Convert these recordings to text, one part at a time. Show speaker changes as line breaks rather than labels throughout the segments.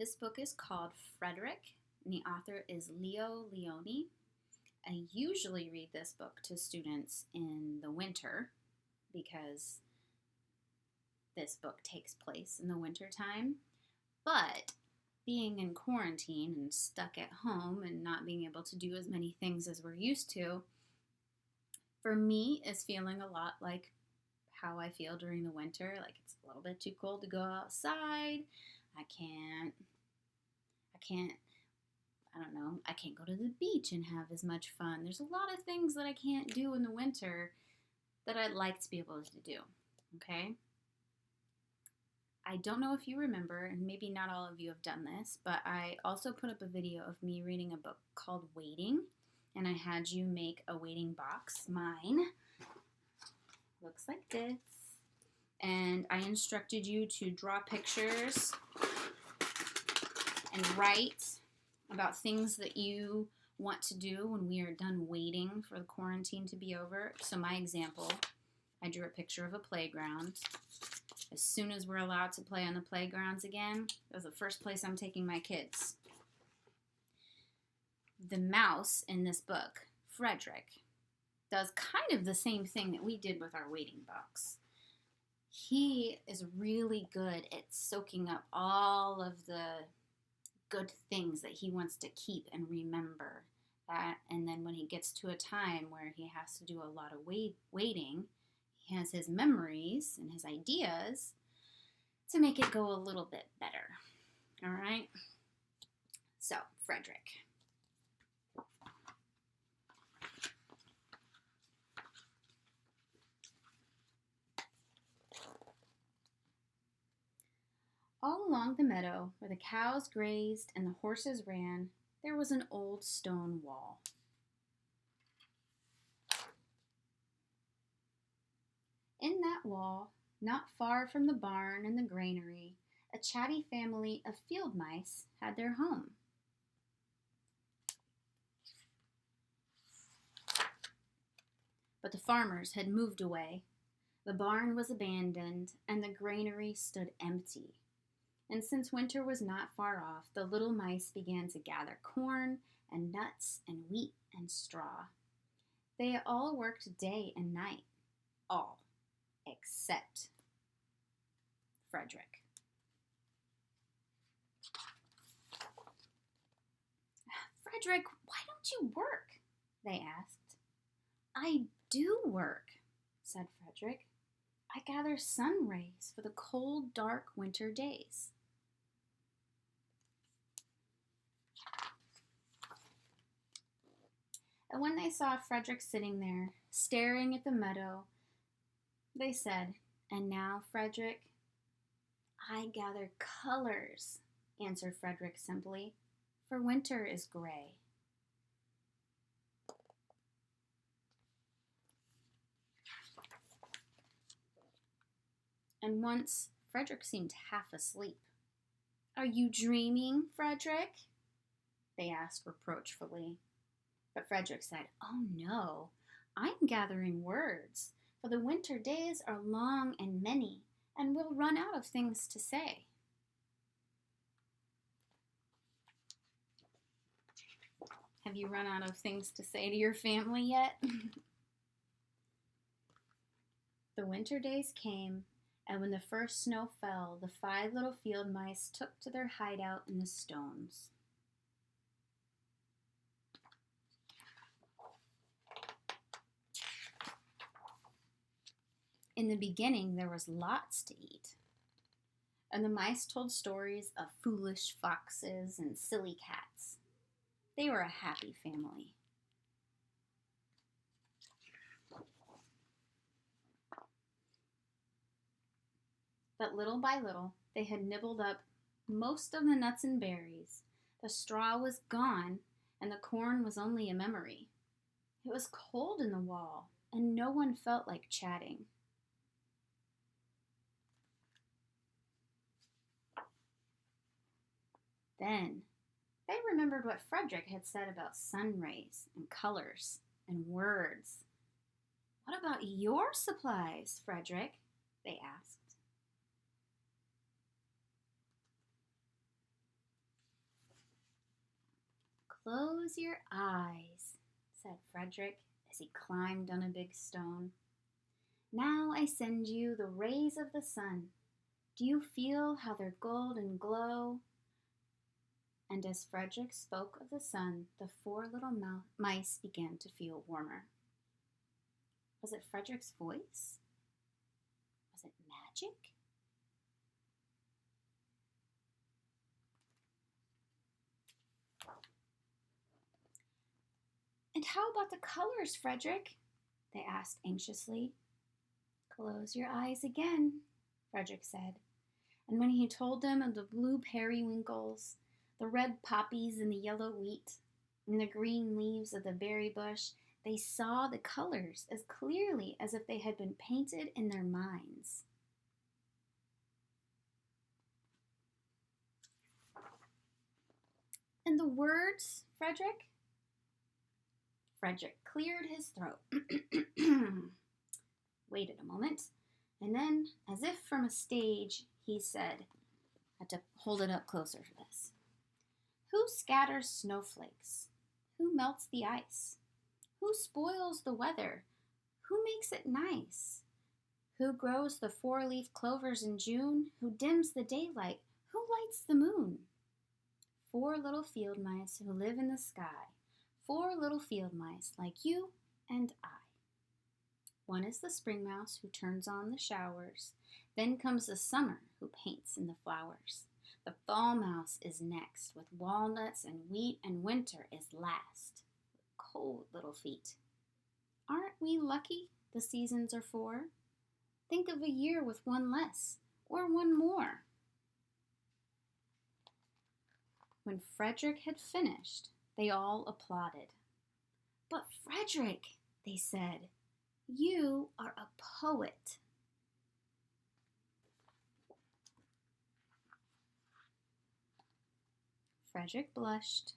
This book is called Frederick, and the author is Leo Lionni. I usually read this book to students in the winter because this book takes place in the winter time. But being in quarantine and stuck at home and not being able to do as many things as we're used to, for me, is feeling a lot like how I feel during the winter. Like it's a little bit too cold to go outside. I can't, I can't go to the beach and have as much fun. There's a lot of things that I can't do in the winter that I'd like to be able to do, okay? I don't know if you remember, and maybe not all of you have done this, but I also put up a video of me reading a book called Waiting, and I had you make a waiting box. Mine looks like this. And I instructed you to draw pictures and write about things that you want to do when we are done waiting for the quarantine to be over. So my example, I drew a picture of a playground. As soon as we're allowed to play on the playgrounds again, that's the first place I'm taking my kids. The mouse in this book, Frederick, does kind of the same thing that we did with our waiting box. He is really good at soaking up all of the good things that he wants to keep and remember. And then when he gets to a time where he has to do a lot of waiting, he has his memories and his ideas to make it go a little bit better. All right? So, Frederick. All along the meadow, where the cows grazed and the horses ran, there was an old stone wall. In that wall, not far from the barn and the granary, a chatty family of field mice had their home. But the farmers had moved away. The barn was abandoned, and the granary stood empty. And since winter was not far off, the little mice began to gather corn and nuts and wheat and straw. They all worked day and night, all except Frederick. Frederick, why don't you work? They asked. I do work, said Frederick. I gather sun rays for the cold, dark winter days. And when they saw Frederick sitting there, staring at the meadow, they said, "And now, Frederick?" "I gather colors," answered Frederick simply, "for winter is gray." And once, Frederick seemed half asleep. "Are you dreaming, Frederick?" they asked reproachfully. But Frederick said, "Oh no, I'm gathering words, for the winter days are long and many, and we'll run out of things to say." Have you run out of things to say to your family yet? The winter days came, and when the first snow fell, the 5 little field mice took to their hideout in the stones. In the beginning, there was lots to eat, and the mice told stories of foolish foxes and silly cats. They were a happy family. But little by little, they had nibbled up most of the nuts and berries. The straw was gone, and the corn was only a memory. It was cold in the wall, and no one felt like chatting. Then they remembered what Frederick had said about sun rays and colors and words. "What about your supplies, Frederick?" they asked. Close your eyes, said Frederick as he climbed on a big stone. Now I send you the rays of the sun. Do you feel how they're golden glow? And as Frederick spoke of the sun, the four little mice began to feel warmer. Was it Frederick's voice? Was it magic? And how about the colors, Frederick? They asked anxiously. Close your eyes again, Frederick said. And when he told them of the blue periwinkles, the red poppies and the yellow wheat, and the green leaves of the berry bush, they saw the colors as clearly as if they had been painted in their minds. And the words, Frederick? Frederick cleared his throat, waited a moment, and then, as if from a stage, he said, I had to hold it up closer for this. Who scatters snowflakes? Who melts the ice? Who spoils the weather? Who makes it nice? Who grows the four-leaf clovers in June? Who dims the daylight? Who lights the moon? 4 little field mice who live in the sky. 4 little field mice like you and I. One is the spring mouse who turns on the showers. Then comes the summer who paints in the flowers. The fall mouse is next with walnuts and wheat, and winter is last with cold little feet. Aren't we lucky the seasons are 4? Think of a year with one less or one more. When Frederick had finished, they all applauded. But Frederick, they said, you are a poet. Frederick blushed,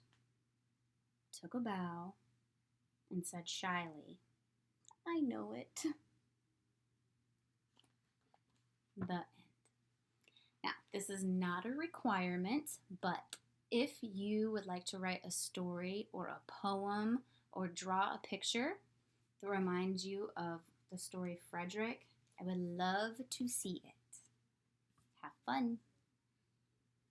took a bow, and said shyly, I know it. The end. Now, this is not a requirement, but if you would like to write a story or a poem or draw a picture that reminds you of the story Frederick, I would love to see it. Have fun.